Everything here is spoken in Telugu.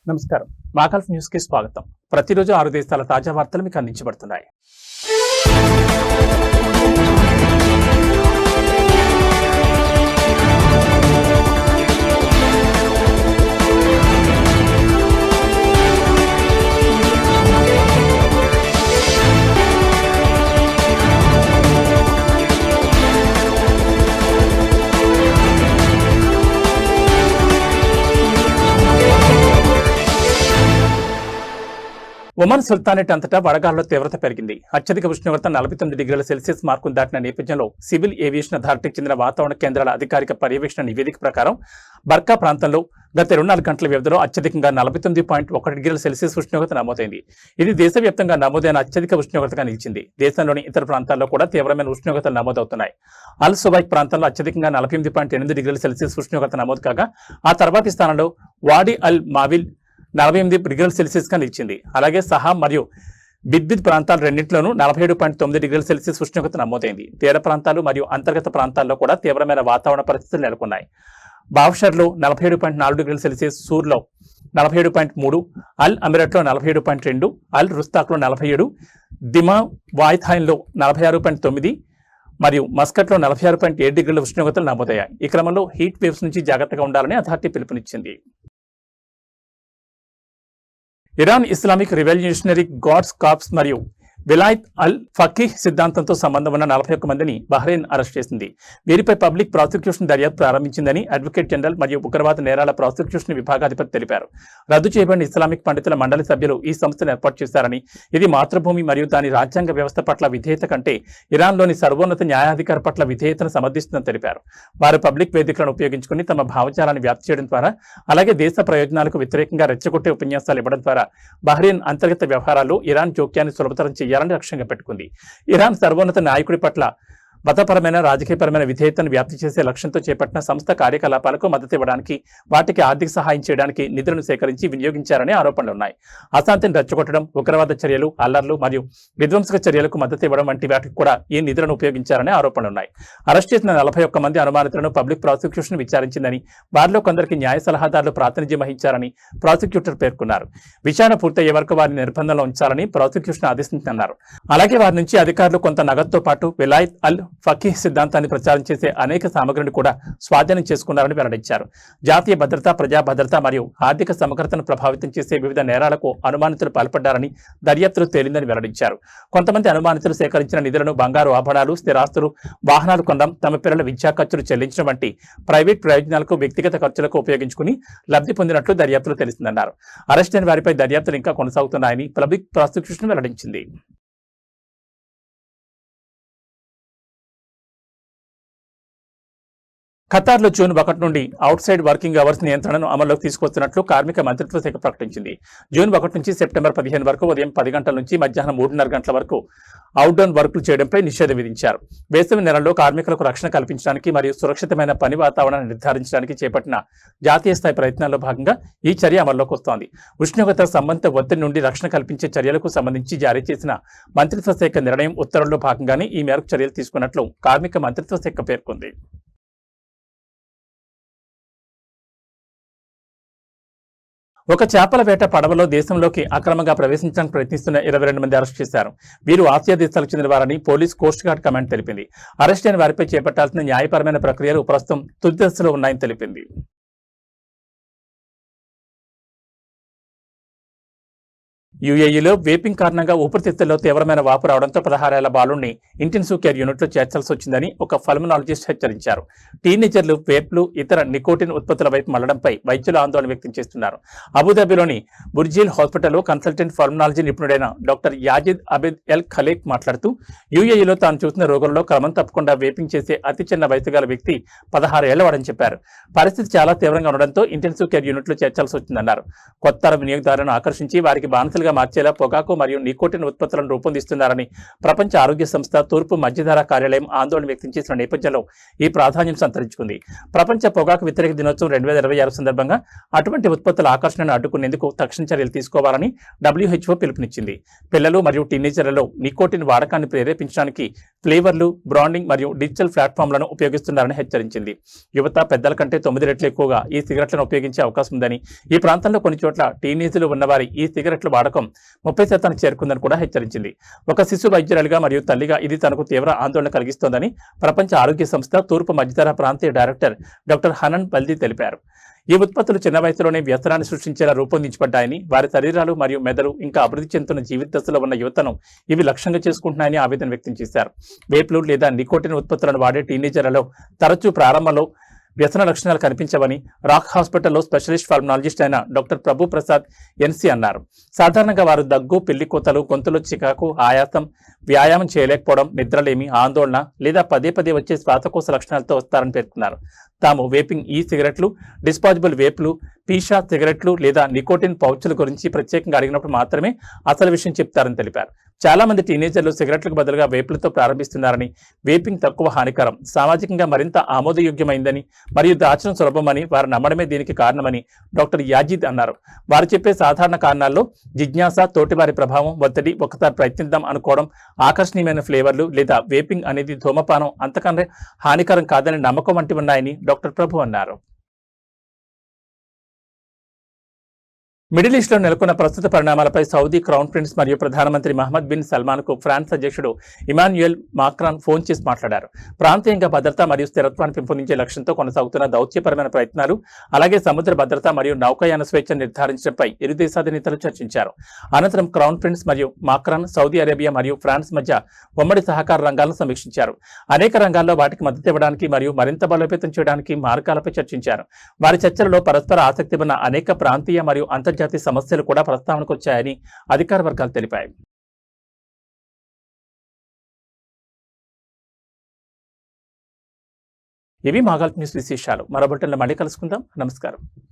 నమస్కారం. మాగల్ఫ్ న్యూస్ కి స్వాగతం. ప్రతిరోజు 6 దేశాల తాజా వార్తలు మీకు అందించబడుతున్నాయి. ఒమన్ సుల్తానేట్ అంతటా వడగాల్లో తీవ్రత పెరిగింది. అత్యధిక ఉష్ణోగ్రత 49 డిగ్రీల సెల్సియస్ మార్కును దాటిన నేపథ్యంలో సివిల్ ఏవియేషన్ అథారిటీకి చెందిన వాతావరణ కేంద్రాల అధికారిక పర్యవేక్షణ నివేదిక ప్రకారం బర్కా ప్రాంతంలో గత 24 గంటల వ్యవధిలో అత్యధికంగా 49.1 డిగ్రీల సెల్సియస్ ఉష్ణోగ్రత నమోదైంది. ఇది దేశవ్యాప్తంగా నమోదైన అత్యధిక ఉష్ణోగ్రతగా నిలిచింది. దేశంలోని ఇతర ప్రాంతాల్లో కూడా తీవ్రమైన ఉష్ణోగ్రతలు నమోదవుతున్నాయి. అల్ సుబైక్ ప్రాంతంలో అత్యధికంగా 48.8 డిగ్రీల సెల్సియస్ ఉష్ణోగ్రత నమోదు కాగా ఆ తర్వాతి స్థానంలో వాడి అల్ మావిల్ 48 డిగ్రీల సెల్సియస్ గా నిలిచింది. అలాగే సహాం మరియు బిద్బిద్ ప్రాంతాలు రెండింటిలోనూ 47.9 డిగ్రీల సెల్సియస్ ఉష్ణోగ్రత నమోదైంది. తీర ప్రాంతాలు మరియు అంతర్గత ప్రాంతాల్లో కూడా తీవ్రమైన వాతావరణ పరిస్థితులు నెలకొన్నాయి. బావ్షర్లో 47.4 డిగ్రీల సెల్సియస్, సూర్లో 47.3, అల్ అమిరట్లో 47.2, అల్ రుస్తాక్లో 47, దిమా వాయిథాయిన్లో 46.9 మరియు మస్కట్లో 46.7 డిగ్రీల ఉష్ణోగ్రతలు నమోదయ్యాయి. ఈ క్రమంలో హీట్ వేవ్స్ నుంచి జాగ్రత్తగా ఉండాలని అథారిటీ పిలుపునిచ్చింది. Iran Islamic revolutionary guards corps మరియు విలాయత్ అల్ ఫకీహ్ సిద్ధాంతంతో సంబంధం ఉన్న 41 మందిని బహ్రెయిన్ అరెస్ట్ చేసింది. వీరిపై పబ్లిక్ ప్రాసిక్యూషన్ దర్యాప్తు ప్రారంభించిందని అడ్వకేట్ జనరల్ మరియు ఉగ్రవాద నేరాల ప్రాసిక్యూషన్ విభాగాధిపతి తెలిపారు. రద్దు చేయబడిన ఇస్లామిక్ పండితుల మండలి సభ్యులు ఈ సంస్థను ఏర్పాటు చేశారని, ఇది మాతృభూమి మరియు దాని రాజ్యాంగ వ్యవస్థ పట్ల విధేయత కంటే ఇరాన్లోని సర్వోన్నత న్యాయాధికారి పట్ల విధేయతను సమర్థిస్తుందని తెలిపారు. వారు పబ్లిక్ వేదికలను ఉపయోగించుకుని తమ భావజాలాన్ని వ్యాప్తి చేయడం ద్వారా, అలాగే దేశ ప్రయోజనాలకు వ్యతిరేకంగా రెచ్చగొట్టే ఉపన్యాసాలు ఇవ్వడం ద్వారా బహ్రెయిన్ అంతర్గత వ్యవహారాల్లో ఇరాన్ జోక్యాన్ని సులభతరం చేయాలని లక్ష్యంగా పెట్టుకుంది. ఇరాన్ సర్వోన్నత నాయకుడి పట్ల మతపరమైన, రాజకీయపరమైన విధేయతను వ్యాప్తి చేసే లక్ష్యంతో చేపట్టిన సంస్థ కార్యకలాపాలకు మద్దతు ఇవ్వడానికి, వాటికి ఆర్థిక సహాయం చేయడానికి నిధులను సేకరించి వినియోగించారనే ఆరోపణలున్నాయి. అశాంతిని రెచ్చగొట్టడం, ఉగ్రవాద చర్యలు, అల్లర్లు మరియు విధ్వంసక చర్యలకు మద్దతు ఇవ్వడం వంటి వాటికి కూడా ఈ నిధులను ఉపయోగించారనే ఆరోపణలున్నాయి. అరెస్ట్ చేసిన 41 మంది అనుమానితులను పబ్లిక్ ప్రాసిక్యూషన్ విచారించిందని, వారిలో కొందరికి న్యాయ సలహాదారులు ప్రాతినిధ్యం వహించారని ప్రాసిక్యూటర్ పేర్కొన్నారు. విచారణ పూర్తయ్యే వరకు వారిని నిర్బంధంలో ఉంచాలని ప్రాసిక్యూషన్ ఆదేశించారు. అలాగే వారి నుంచి అధికారులు కొంత నగదుతో పాటు విలాయత్ అల్ ఫకీహ్ సిద్ధాంతాన్ని ప్రచారం చేసే అనేక సామగ్రిని కూడా స్వాధీనం చేసుకున్నారని వెల్లడించారు. జాతీయ భద్రత, ప్రజా భద్రత మరియు ఆర్థిక సమగ్రతను ప్రభావితం చేసే వివిధ నేరాలకు అనుమానితులు పాల్పడ్డారని దర్యాప్తులో తేలిందని వెల్లడించారు. కొంతమంది అనుమానితులు సేకరించిన నిధులను బంగారు ఆభరణాలు, స్థిరాస్తులు, వాహనాలు కొనడం, తమ పిల్లల విద్యా ఖర్చులు చెల్లించడం వంటి ప్రైవేట్ ప్రయోజనాలకు, వ్యక్తిగత ఖర్చులకు ఉపయోగించుకుని లబ్ధి పొందినట్లు దర్యాప్తులో తెలిసిందన్నారు. అరెస్ట్ అయిన వారిపై దర్యాప్తులు ఇంకా కొనసాగుతున్నాయని పబ్లిక్ ప్రాసిక్యూషన్ వెల్లడించింది. ఖతార్లో జూన్ 1 నుండి అవుట్ సైడ్ వర్కింగ్ అవర్స్ నియంత్రణను అమల్లోకి తీసుకొస్తున్నట్లు కార్మిక మంత్రిత్వ శాఖ ప్రకటించింది. జూన్ 1 నుంచి సెప్టెంబర్ 15 వరకు ఉదయం 10 గంటల నుంచి మధ్యాహ్నం 3:30 గంటల వరకు అవుట్డోర్ వర్కులు చేయడంపై నిషేధం విధించారు. వేసవి నెలల్లో కార్మికులకు రక్షణ కల్పించడానికి మరియు సురక్షితమైన పని వాతావరణాన్ని నిర్ధారించడానికి చేపట్టిన జాతీయ స్థాయి ప్రయత్నాల్లో భాగంగా ఈ చర్య అమల్లోకి వస్తోంది. ఉష్ణోగ్రత సంబంధిత ఒత్తిడి నుండి రక్షణ కల్పించే చర్యలకు సంబంధించి జారీ చేసిన మంత్రిత్వ శాఖ నిర్ణయం ఉత్తర్వుల్లో భాగంగానే ఈ మేరకు చర్యలు తీసుకున్నట్లు కార్మిక మంత్రిత్వ శాఖ పేర్కొంది. ఒక చేపల వేట పడవలో దేశంలోకి అక్రమంగా ప్రవేశించడానికి ప్రయత్నిస్తున్న 22 మంది అరెస్ట్ చేశారు. వీరు ఆసియా దేశాలకు చెందిన వారని పోలీస్ కోస్ట్ గార్డ్ కమాండ్ తెలిపింది. అరెస్ట్ అయిన వారిపై చేపట్టాల్సిన న్యాయపరమైన ప్రక్రియలు ప్రస్తుతం తుది దశలో ఉన్నాయని తెలిపింది. యూఏఈలో వేపింగ్ కారణంగా ఊపిరితిత్తుల్లో తీవ్రమైన వాపు రావడంతో 16 ఏళ్ల బాలుడిని ఇంటెన్సివ్ కేర్ యూనిట్లో చేర్చాల్సి వచ్చిందని ఒక పల్మనాలజిస్ట్ హెచ్చరించారు. టీనేజర్లు వేప్లు, ఇతర నికోటిన్ ఉత్పత్తుల వైపు మళ్లడంపై వైద్యులు ఆందోళన వ్యక్తం చేస్తున్నారు. అబుదాబిలోని బుర్జీల్ హాస్పిటల్లో కన్సల్టెంట్ పల్మనాలజీ నిపుణుడైన doctor Yazid Abid El Khaleq మాట్లాడుతూ, యూఏఈలో తాను చూసిన రోగుల్లో క్రమం తప్పకుండా వేపింగ్ చేసే అతి చిన్న వయసు గల వ్యక్తి 16 ఏళ్లవాడని చెప్పారు. పరిస్థితి చాలా తీవ్రంగా ఉండడంతో ఇంటెన్సివ్ కేర్ యూనిట్లో చేర్చాల్సి వచ్చిందన్నారు. కొత్త వినియోగదారులను ఆకర్షించి వారికి బానిసలుగా గా మార్చేలా పొగాకు మరియు నికోటిన్ ఉత్పత్తులను రూపొందిస్తున్నారని ప్రపంచ ఆరోగ్య సంస్థ తూర్పు మధ్యధరా కార్యాలయం ఆందోళన వ్యక్తం చేసిన నేపథ్యంలో ఈ ప్రాధాన్యం సంతరించుకుంది. ప్రపంచ పొగాకు వ్యతిరేక దినోత్సవం 2026 సందర్భంగా అటువంటి ఉత్పత్తుల ఆకర్షణను అడ్డుకునేందుకు తక్షణ చర్యలు తీసుకోవాలని WHO పిలుపునిచ్చింది. పిల్లలు మరియు టీనేజర్లలో నికోటిన్ వాడకాన్ని ప్రేరేపించడానికి ఫ్లేవర్లు, బ్రాండింగ్ మరియు డిజిటల్ ప్లాట్ఫామ్లను ఉపయోగిస్తున్నారని హెచ్చరించింది. యువత పెద్దల కంటే 9 రెట్లు ఎక్కువగా ఈ సిగరెట్లను ఉపయోగించే అవకాశం ఉందని, ఈ ప్రాంతంలో కొన్ని చోట్ల టీనేజీలు ఉన్నవారి ఈ సిగరెట్ల వాడకం 30% చేరుకుందని కూడా హెచ్చరించింది. ఒక శిశు వైద్యురాలిగా మరియు తల్లిగా ఇది తనకు తీవ్ర ఆందోళన కలిగిస్తోందని ప్రపంచ ఆరోగ్య సంస్థ తూర్పు మధ్యధరా ప్రాంతీయ డైరెక్టర్ డాక్టర్ హనన్ బల్దీ తెలిపారు. ఈ ఉత్పత్తులు చిన్న వయసులోనే వ్యసనాన్ని సృష్టించేలా రూపొందించబడ్డాయని, వారి శరీరాలు మరియు మెదడు ఇంకా అభివృద్ధి చెందుతున్న జీవిత దశలో ఉన్న యువతను ఇవి లక్ష్యంగా చేసుకుంటున్నాయని ఆవేదన వ్యక్తం చేశారు. వేప్లు లేదా నికోటిన్ ఉత్పత్తులను వాడే టీనేజర్లలో తరచూ ప్రారంభంలో వ్యసన లక్షణాలు కనిపించవని రాక్ హాస్పిటల్లో స్పెషలిస్ట్ ఫార్మనాలజిస్ట్ అయిన డాక్టర్ ప్రభు ప్రసాద్ ఎన్సీ అన్నారు. సాధారణంగా వారు దగ్గు, పిల్లికోతలు, గొంతులో చికాకు, ఆయాసం, వ్యాయామం చేయలేకపోవడం, నిద్రలేమి, ఆందోళన లేదా పదే పదే వచ్చే శ్వాసకోశ లక్షణాలతో వస్తారని పేర్కొన్నారు. తాము వేపింగ్ ఈ సిగరెట్లు, డిస్పాజబుల్ వేపులు, పీషా సిగరెట్లు లేదా నికోటిన్ పౌచ్ల గురించి ప్రత్యేకంగా అడిగినప్పుడు మాత్రమే అసలు విషయం చెప్తారని తెలిపారు. చాలా మంది టీనేజర్లు సిగరెట్లకు బదులుగా వేపులతో ప్రారంభిస్తున్నారని, వేపింగ్ తక్కువ హానికరం, సామాజికంగా మరింత ఆమోదయోగ్యమైందని మరియు దాచడం సులభమని వారు నమ్మడమే దీనికి కారణమని డాక్టర్ యాజిద్ అన్నారు. వారు చెప్పే సాధారణ కారణాల్లో జిజ్ఞాస, తోటివారి ప్రభావం, ఒత్తిడి, ఒకసారి ప్రయత్నిద్దాం అనుకోవడం, ఆకర్షణీయమైన ఫ్లేవర్లు లేదా వేపింగ్ అనేది ధూమపానం అంతకన్నా హానికరం కాదని నమ్మకం వంటివి ఉన్నాయని డాక్టర్ ప్రభు అన్నారు. మిడిల్ ఈస్ట్లో నెలకొన్న ప్రస్తుత పరిణామాలపై సౌదీ క్రౌన్ ప్రిన్స్ మరియు ప్రధానమంత్రి మహమ్మద్ బిన్ సల్మాన్కు ఫ్రాన్స్ అధ్యక్షుడు ఇమాన్యుయల్ మాక్రాన్ ఫోన్ చేసి మాట్లాడారు. ప్రాంతీయంగా భద్రత మరియు స్థిరత్వాన్ని పెంపొందించే లక్ష్యంతో కొనసాగుతున్న దౌత్యపరమైన ప్రయత్నాలు, అలాగే సముద్ర భద్రత మరియు నౌకాయాన స్వేచ్ఛను నిర్ధారించడంపై ఇరు దేశాధినేతలు చర్చించారు. అనంతరం క్రౌన్ ప్రిన్స్ మరియు మాక్రాన్ సౌదీ అరేబియా మరియు ఫ్రాన్స్ మధ్య ఉమ్మడి సహకార రంగాలను సమీక్షించారు. అనేక రంగాల్లో వాటికి మద్దతు ఇవ్వడానికి మరియు మరింత బలోపేతం చేయడానికి మార్గాలపై చర్చించారు. వారి చర్చలలో పరస్పర ఆసక్తి ఉన్న అనేక ప్రాంతీయ మరియు అంతర్జాతీయ సమస్యలు కూడా ప్రస్తావనకు వచ్చాయని అధికార వర్గాలు తెలిపాయి. ఇవి మాగల్ట్ న్యూస్ విశేషాలు. మరో బులెటిన్లో మళ్ళీ కలుసుకుందాం. నమస్కారం.